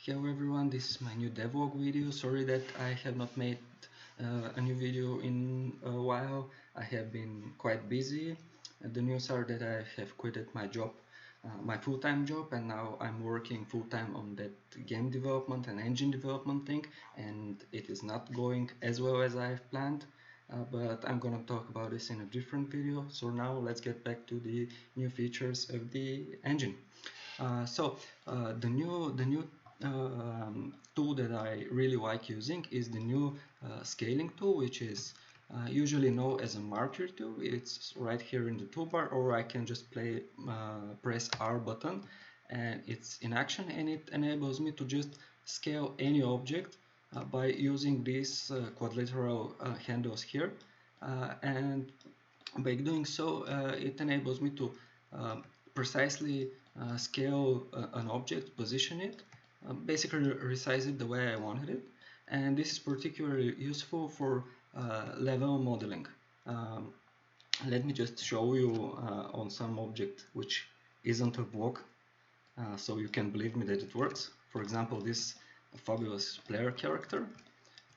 Hello everyone, this is my new devlog video. Sorry that I have not made a new video in a while. I have been quite busy. The news are that I have quitted my job, my full-time job, and now I'm working full-time on that game development and engine development thing, and it is not going as well as I've planned. But I'm gonna talk about this in a different video. So now let's get back to the new features of the engine. The new tool that I really like using is the new scaling tool, which is usually known as a marker tool. It's right here in the toolbar, or I can just press R button and it's in action, and it enables me to just scale any object by using these quadrilateral handles here, and by doing so it enables me to precisely scale an object, position it, basically resize it the way I wanted it. And this is particularly useful for level modeling. Let me just show you on some object which isn't a block, so you can believe me that it works. For example, this fabulous player character.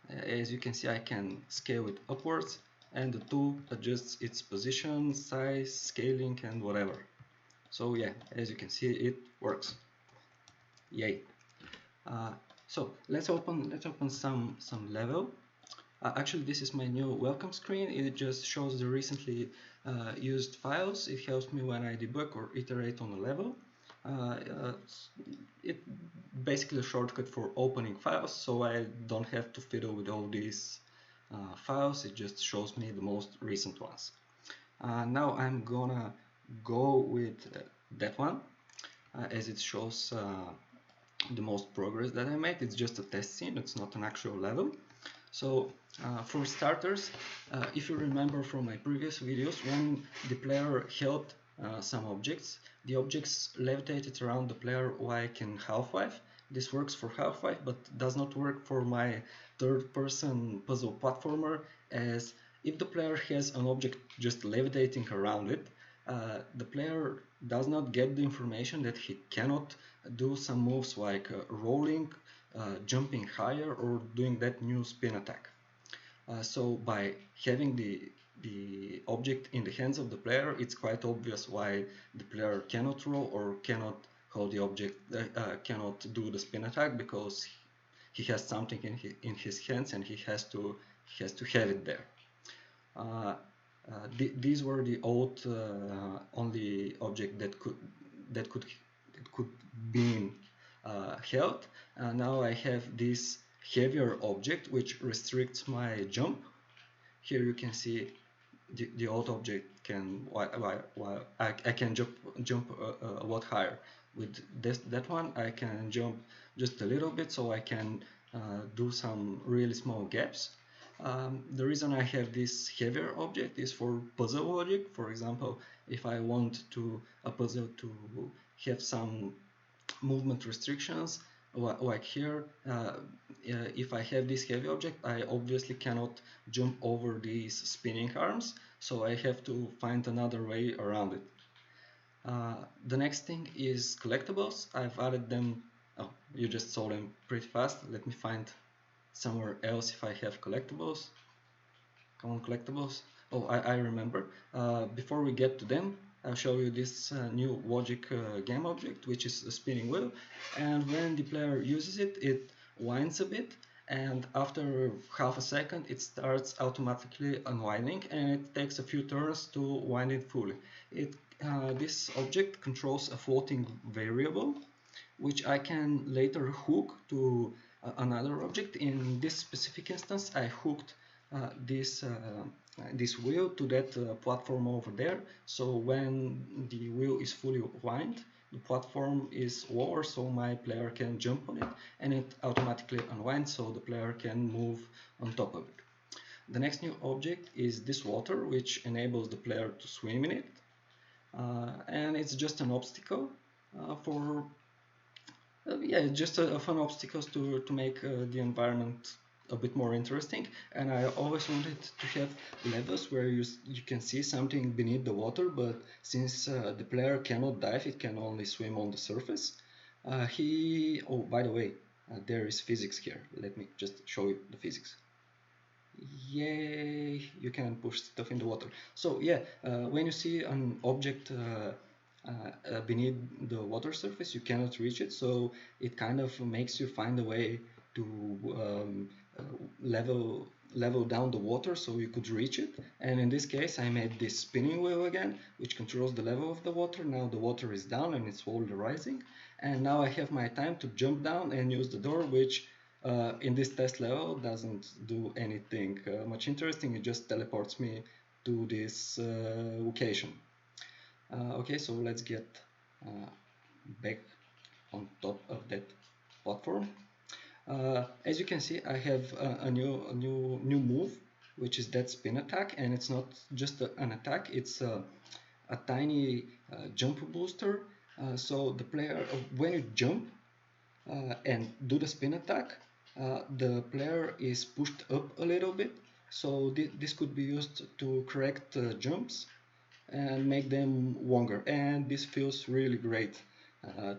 As you can see, I can scale it upwards, and the tool adjusts its position, size, scaling, and whatever. So yeah, as you can see, it works. Yay! So let's open some level. Actually, this is my new welcome screen. It just shows the recently used files. It helps me when I debug or iterate on a level. It basically a shortcut for opening files, so I don't have to fiddle with all these files. It just shows me the most recent ones. Now I'm gonna go with that one, as it shows the most progress that I made. It's just a test scene, it's not an actual level. So for starters, if you remember from my previous videos, when the player held some objects, the objects levitated around the player like in Half-Life. This works for Half-Life, but does not work for my third-person puzzle platformer, as if the player has an object just levitating around it, the player does not get the information that he cannot do some moves like rolling, jumping higher, or doing that new spin attack. So by having the object in the hands of the player, it's quite obvious why the player cannot roll or cannot hold the object, cannot do the spin attack, because he has something in his hands and he has to have it there. These were the old only object that could be held. Now I have this heavier object which restricts my jump. Here you can see the old object can, while I can jump a lot higher. With that one I can jump just a little bit, so I can do some really small gaps. The reason I have this heavier object is for puzzle logic. For example, if I want a puzzle to have some movement restrictions, like here, if I have this heavy object, I obviously cannot jump over these spinning arms, so I have to find another way around it. The next thing is collectibles. I've added them. Oh, you just saw them pretty fast. Let me find somewhere else if I have collectibles. Come on, collectibles. Oh, I remember. Before we get to them, I'll show you this new logic game object, which is a spinning wheel, and when the player uses it, it winds a bit, and after half a second it starts automatically unwinding, and it takes a few turns to wind it fully. This object controls a floating variable, which I can later hook to another object. In this specific instance, I hooked this wheel to that platform over there, so when the wheel is fully wound, the platform is lower, so my player can jump on it, and it automatically unwinds, so the player can move on top of it. The next new object is this water, which enables the player to swim in it, and it's just an obstacle for just a fun obstacles to make the environment a bit more interesting. And I always wanted to have levels where you can see something beneath the water, but since the player cannot dive, it can only swim on the surface. Oh, by the way, there is physics here. Let me just show you the physics. Yay, you can push stuff in the water. So yeah, when you see an object beneath the water surface, you cannot reach it, so it kind of makes you find a way to uh, level down the water so you could reach it. And in this case I made this spinning wheel again, which controls the level of the water. Now the water is down and it's slowly rising, and now I have my time to jump down and use the door, which in this test level doesn't do anything much interesting. It just teleports me to this location. Okay, so let's get back on top of that platform. As you can see, I have a new move, which is that spin attack, and it's not just an attack; it's a tiny jump booster. So the player, when you jump and do the spin attack, the player is pushed up a little bit. So this could be used to correct jumps and make them longer, and this feels really great,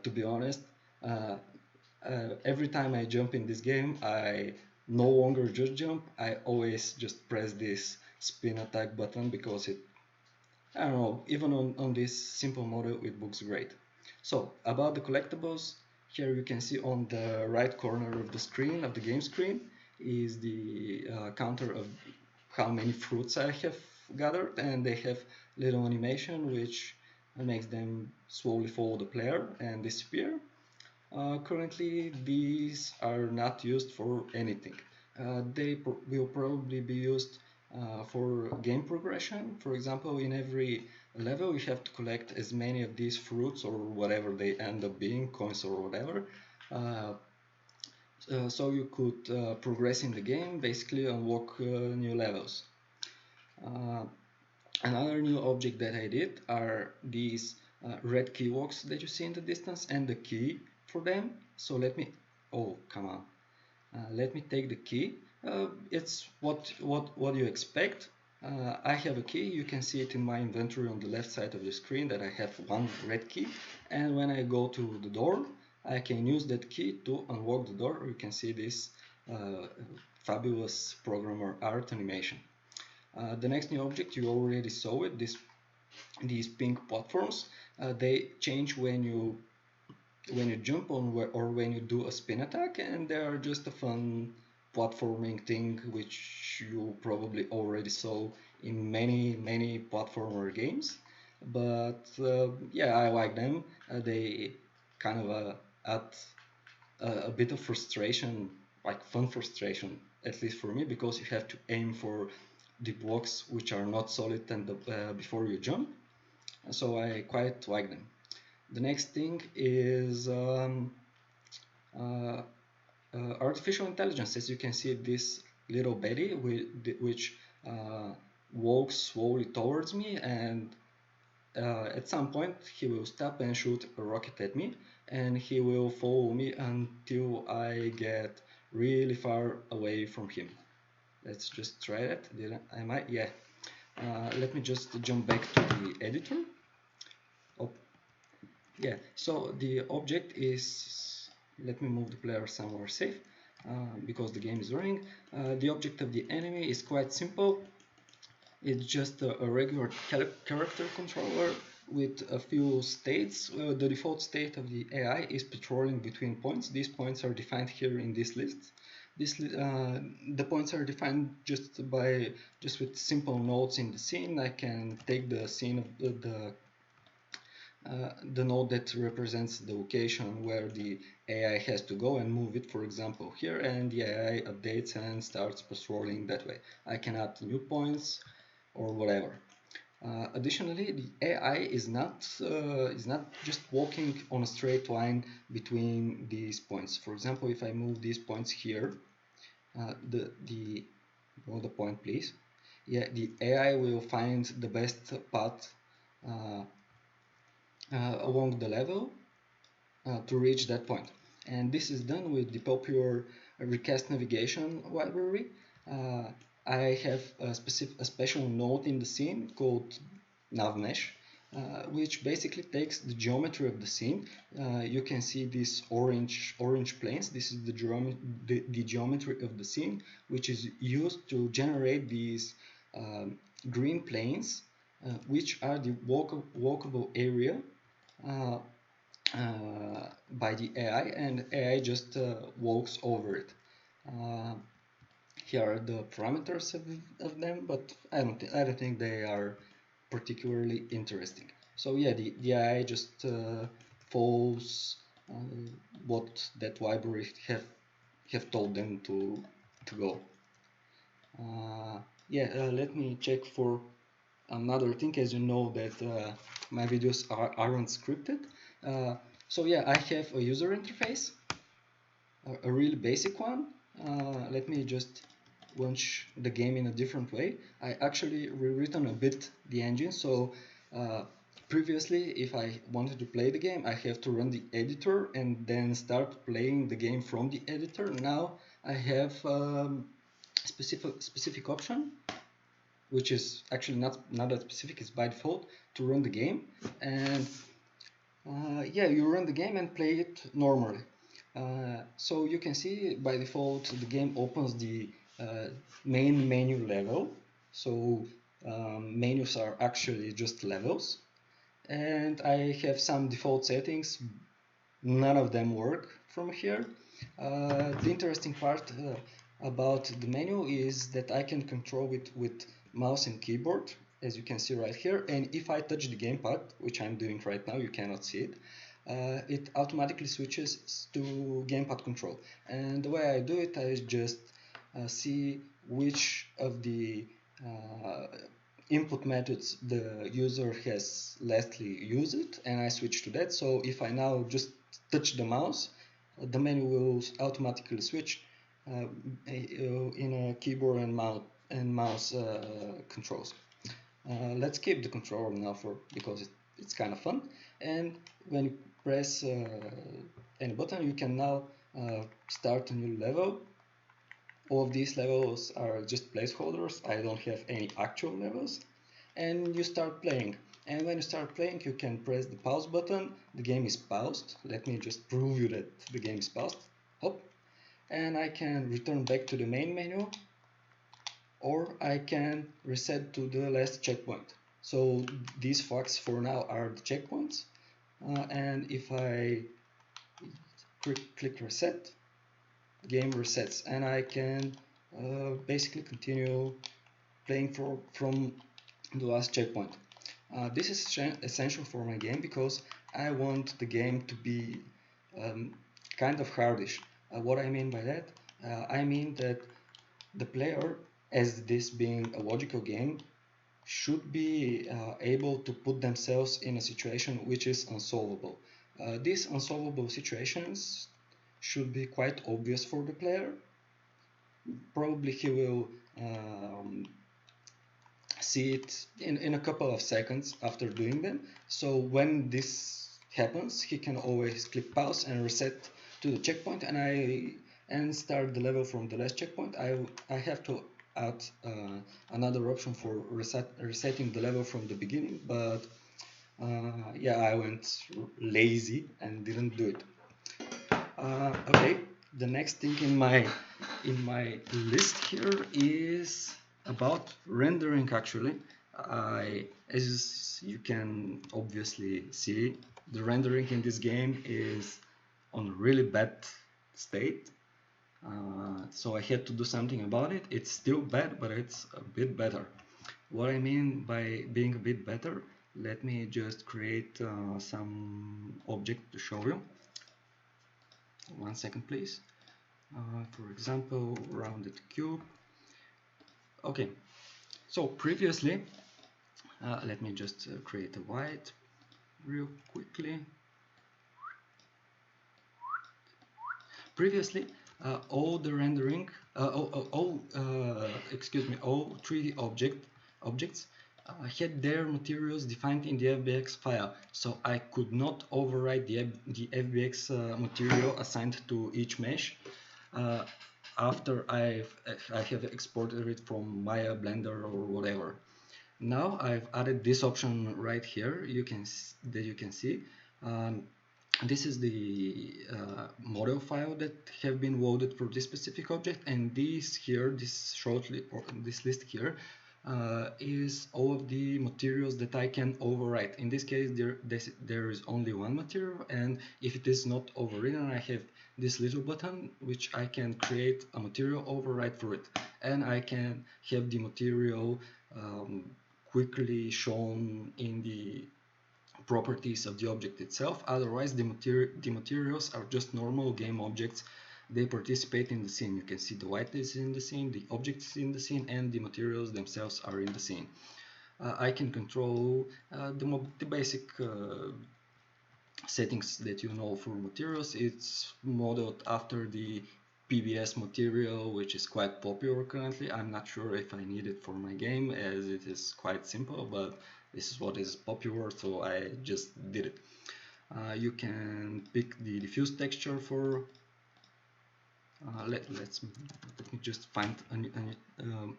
to be honest. uh, every time I jump in this game, I no longer just jump, I always just press this spin attack button, because it, I don't know, even on this simple model it looks great. So about the collectibles, here you can see on the right corner of the screen, of the game screen, is the counter of how many fruits I have gathered, and they have little animation which makes them slowly follow the player and disappear. Currently these are not used for anything. They will probably be used for game progression. For example, in every level you have to collect as many of these fruits or whatever they end up being, coins or whatever, uh, so you could progress in the game, basically unlock new levels. Uh, Another new object that I did are these red key locks that you see in the distance, and the key for them. So let me, oh come on, let me take the key. It's what you expect. I have a key. You can see it in my inventory on the left side of the screen that I have one red key, and when I go to the door, I can use that key to unlock the door. You can see this uh, fabulous programmer art animation. The next new object, you already saw it, these pink platforms. They change when you jump on or when you do a spin attack, and they are just a fun platforming thing which you probably already saw in many platformer games. But yeah, I like them. They kind of add a bit of frustration, like fun frustration, at least for me, because you have to aim for the blocks which are not solid and before you jump. So I quite like them. The next thing is uh, artificial intelligence. As you can see, this little Betty which walks slowly towards me, and at some point he will stop and shoot a rocket at me, and he will follow me until I get really far away from him. Let's just try that. I might? Yeah. Let me just jump back to the editor. Oh, yeah. So the object is, let me move the player somewhere safe, because the game is running. The object of the enemy is quite simple. It's just a regular character controller with a few states. The default state of the AI is patrolling between points. These points are defined here in this list. The points are defined just with simple nodes in the scene. I can take the scene of the node that represents the location where the AI has to go and move it, for example, here, and the AI updates and starts patrolling that way. I can add new points or whatever. Additionally, the AI is not just walking on a straight line between these points. For example, if I move these points here, the point, please. Yeah, the AI will find the best path uh, along the level to reach that point. And this is done with the popular recast navigation library. I have a special node in the scene called navmesh, which basically takes the geometry of the scene. You can see these orange planes. This is the geometry of the scene, which is used to generate these green planes, which are the walkable area uh, by the AI, and AI just walks over it. Uh, Here are the parameters of them, but I don't think they are particularly interesting. So yeah, the AI just follows uh, what that library have told them to go. Yeah, let me check for another thing. As you know that my videos aren't scripted. Uh, so yeah, I have a user interface, a really basic one. Let me just launch the game in a different way. I actually rewritten a bit the engine. So uh, previously, if I wanted to play the game, I have to run the editor and then start playing the game from the editor. Now I have specific option, which is actually not that specific. It's by default to run the game, and yeah, you run the game and play it normally. So you can see by default the game opens the main menu level. So menus are actually just levels, and I have some default settings. None of them work from here. The interesting part about the menu is that I can control it with mouse and keyboard, as you can see right here. And if I touch the gamepad, which I'm doing right now, you cannot see it, it automatically switches to gamepad control. And the way I do it, I just see which of the uh, input methods the user has lastly used, and I switch to that. So if I now just touch the mouse, the menu will automatically switch in a keyboard and mouse controls. Let's keep the controller now because it's kind of fun. And when you press any button, you can now start a new level. All of these levels are just placeholders. I don't have any actual levels. And you start playing. And when you start playing, you can press the pause button. The game is paused. Let me just prove you that the game is paused. Hop. And I can return back to the main menu, or I can reset to the last checkpoint. So these flags for now are the checkpoints. And if I click reset, the game resets, and I can basically continue playing from the last checkpoint. This is essential for my game because I want the game to be kind of hardish. What I mean by that, I mean that the player, as this being a logical game, should be able to put themselves in a situation which is unsolvable. These unsolvable situations should be quite obvious for the player. Probably he will see it in a couple of seconds after doing them. So when this happens, he can always click pause and reset to the checkpoint, and start the level from the last checkpoint. I have to add another option for resetting the level from the beginning, but yeah, I went lazy and didn't do it. Okay, the next thing in my list here is about rendering. Actually, as you can obviously see, the rendering in this game is on a really bad state. So I had to do something about it. It's still bad, but it's a bit better. What I mean by being a bit better, let me just create some object to show you. 1 second, please. For example, rounded cube. Okay, so previously, let me just create a white real quickly. Previously, all the rendering, all 3D objects had their materials defined in the FBX file, so I could not overwrite the FBX material assigned to each mesh after I have exported it from Maya, Blender, or whatever. Now I've added this option right here. That you can see. Um, this is the model file that have been loaded for this specific object, and this here, this list here, is all of the materials that I can overwrite. In this case, there is only one material, and if it is not overridden, I have this little button which I can create a material override for it, and I can have the material quickly shown in the properties of the object itself. Otherwise, the materials are just normal game objects. They participate in the scene. You can see the white is in the scene, the object is in the scene, and the materials themselves are in the scene. I can control the basic settings that you know for materials. It's modeled after the PBS material, which is quite popular currently. I'm not sure if I need it for my game, as it is quite simple, but this is what is popular, so I just did it. You can pick the diffuse texture for let me just find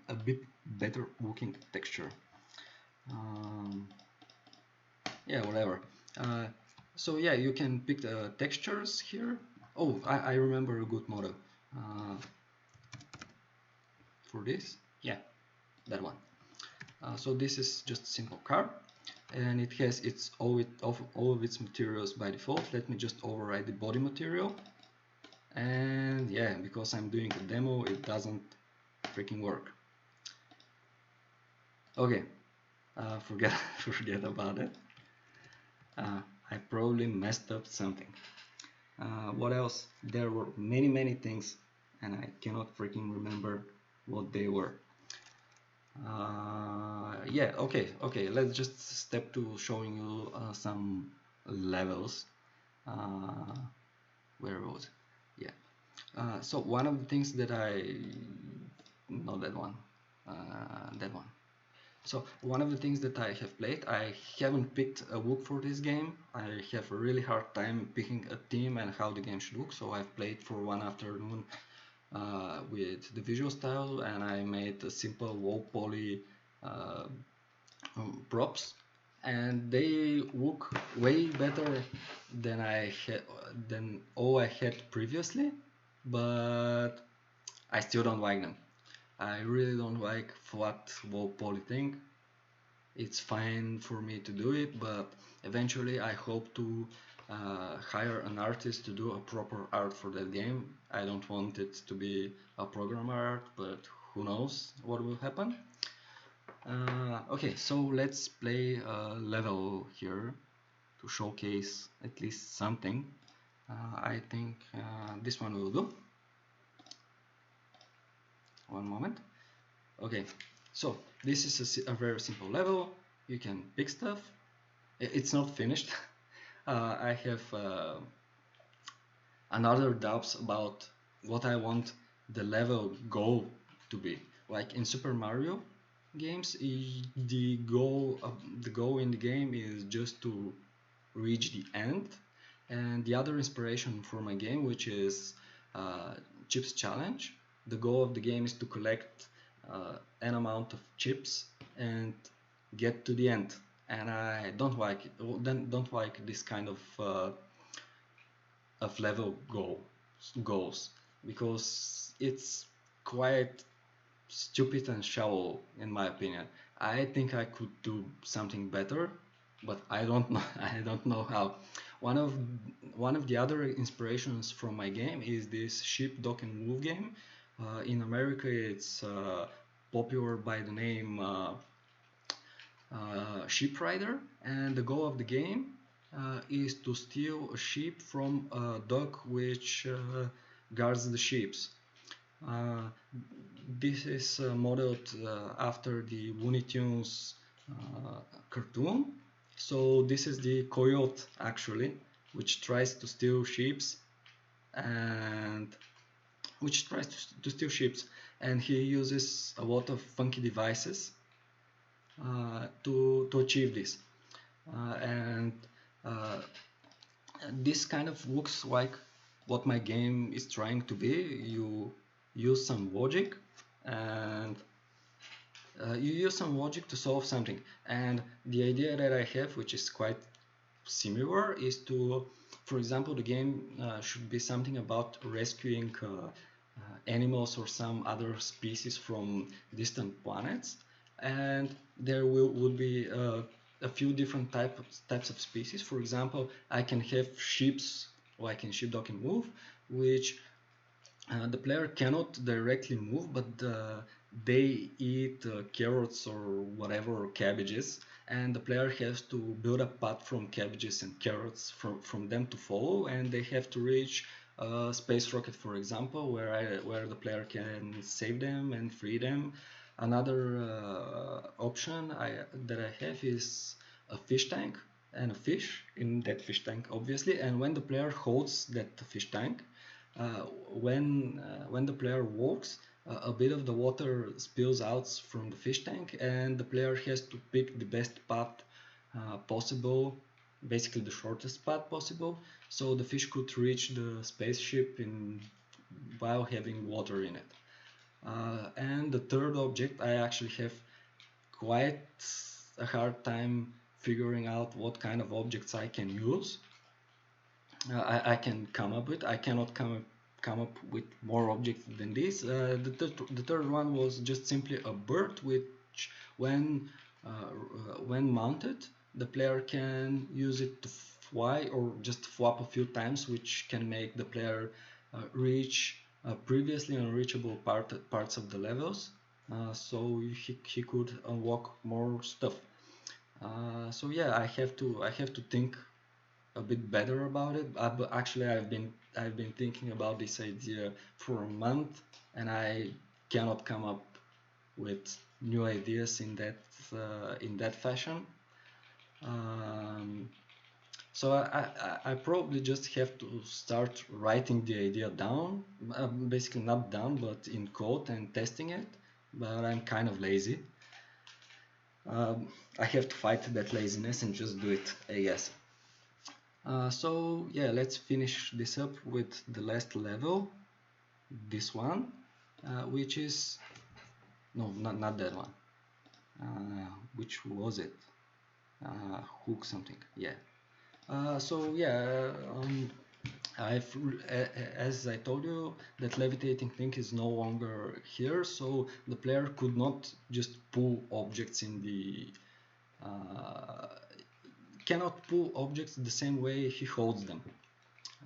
a bit better looking texture. Yeah, whatever. So yeah, you can pick the textures here. Oh, I remember a good model for this. Yeah, that one. So this is just a simple car, and it has all of its materials by default. Let me just override the body material. And yeah, because I'm doing a demo, it doesn't freaking work. Okay, forget forget about it. I probably messed up something. What else? There were many things, and I cannot freaking remember what they were. Yeah, okay. Let's just step to showing you some levels. Where was it? Yeah. So one of the things that not that one, that one. So one of the things that I have played, I haven't picked a look for this game. I have a really hard time picking a theme and how the game should look. So I've played for one afternoon with the visual style, and I made a simple low poly uh, props, and they look way better than all I had previously, but I still don't like them. I really don't like flat low poly thing. It's fine for me to do it, but eventually I hope to hire an artist to do a proper art for that game. I don't want it to be a programmer art, but who knows what will happen. Okay, so let's play a level here to showcase at least something. I think this one will do. One moment. Okay, so this is a very simple level. You can pick stuff. It's not finished. I have another doubts about what I want the level goal to be. Like in Super Mario games, the goal in the game is just to reach the end. And the other inspiration for my game, which is Chips Challenge, the goal of the game is to collect an amount of chips and get to the end. And I don't like it. Don't like this kind of level goals, because it's quite stupid and shallow in my opinion. I think I could do something better, but I don't know. I don't know how. One of one of the other inspirations from my game is this Sheep, Dog and Wolf game. In America, it's popular by the name Sheep Rider, and the goal of the game is to steal a sheep from a dog which guards the sheep. Uh, this is modeled after the Looney Tunes cartoon. So this is the coyote actually, which tries to steal sheep, and and he uses a lot of funky devices to achieve this. And this kind of looks like what my game is trying to be. You use some logic, and You use some logic to solve something, and the idea that I have, which is quite similar, is to, for example, the game should be something about rescuing animals or some other species from distant planets, and there would be a few different types of species. For example, I can have ships like in Ship Dock and Move, which the player cannot directly move, but they eat carrots or whatever, or cabbages, and the player has to build a path from cabbages and carrots from them to follow, and they have to reach a space rocket, for example, where the player can save them and free them. Another option that I have is a fish tank and a fish in that fish tank, obviously, and when the player holds that fish tank, uh, when the player walks, a bit of the water spills out from the fish tank, and the player has to pick the best path possible, basically the shortest path possible, so the fish could reach the spaceship while having water in it. And the third object, I actually have quite a hard time figuring out what kind of objects I can use. I can come up with. I cannot come up with more objects than this. The third one was just simply a bird, which when mounted, the player can use it to fly or just flap a few times, which can make the player reach previously unreachable parts of the levels. So he could unlock more stuff. So yeah, I have to think a bit better about it. But actually, I've been thinking about this idea for a month, and I cannot come up with new ideas in that fashion. Um, so I probably just have to start writing the idea down, basically not down, but in code and testing it. But I'm kind of lazy. Um, I have to fight that laziness and just do it, I guess. So yeah, let's finish this up with the last level, this one, which is, no, not that one. Which was it? Hook something. Yeah. So yeah, as I told you, that levitating thing is no longer here, so the player could not just pull objects in the uh, cannot pull objects the same way he holds them.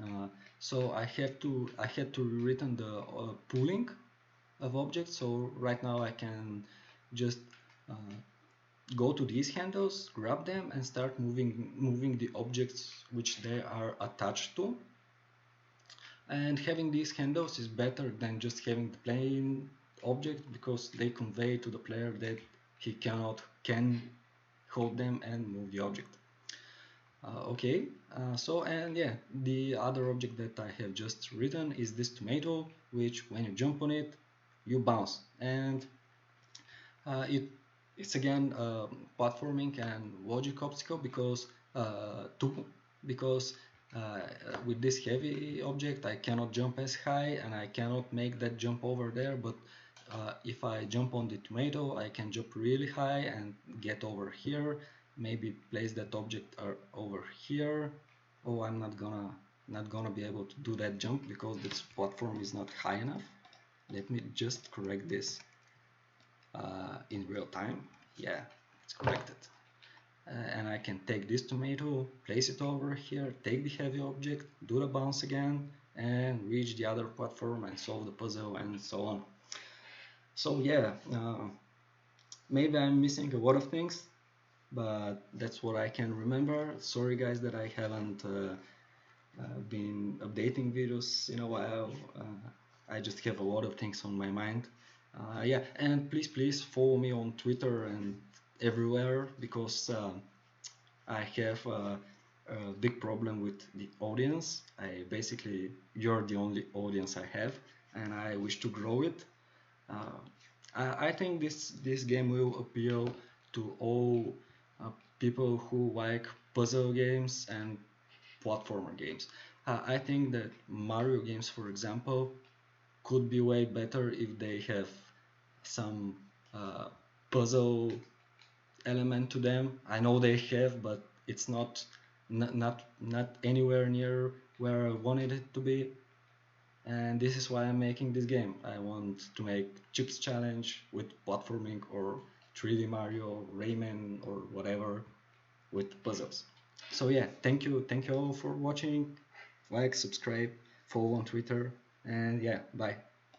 Uh, so I had to rewritten the pooling of objects. So right now I can just uh, go to these handles, grab them, and start moving the objects which they are attached to. And having these handles is better than just having the plain object, because they convey to the player that he can hold them and move the object. Okay, so, and yeah, the other object that I have just written is this tomato, which when you jump on it, you bounce, and it's again platforming and logic obstacle, because uh, with this heavy object I cannot jump as high, and I cannot make that jump over there, but if I jump on the tomato, I can jump really high and get over here, maybe place that object over here. Oh, I'm not gonna be able to do that jump because this platform is not high enough. Let me just correct this in real time. Yeah, it's corrected. And I can take this tomato, place it over here, take the heavy object, do the bounce again, and reach the other platform and solve the puzzle, and so on. So yeah, maybe I'm missing a lot of things, but that's what I can remember. Sorry guys that I haven't been updating videos in a while. I just have a lot of things on my mind. Yeah, and please follow me on Twitter and everywhere, because I have a big problem with the audience. You're the only audience I have, and I wish to grow it. Uh, I think this game will appeal to all people who like puzzle games and platformer games. I think that Mario games, for example, could be way better if they have some uh, puzzle element to them. I know they have, but it's not anywhere near where I wanted it to be. And this is why I'm making this game. I want to make Chips Challenge with platforming or 3D Mario, Rayman, or whatever with puzzles. So yeah, thank you all for watching. Like, subscribe, follow on Twitter, and yeah, bye.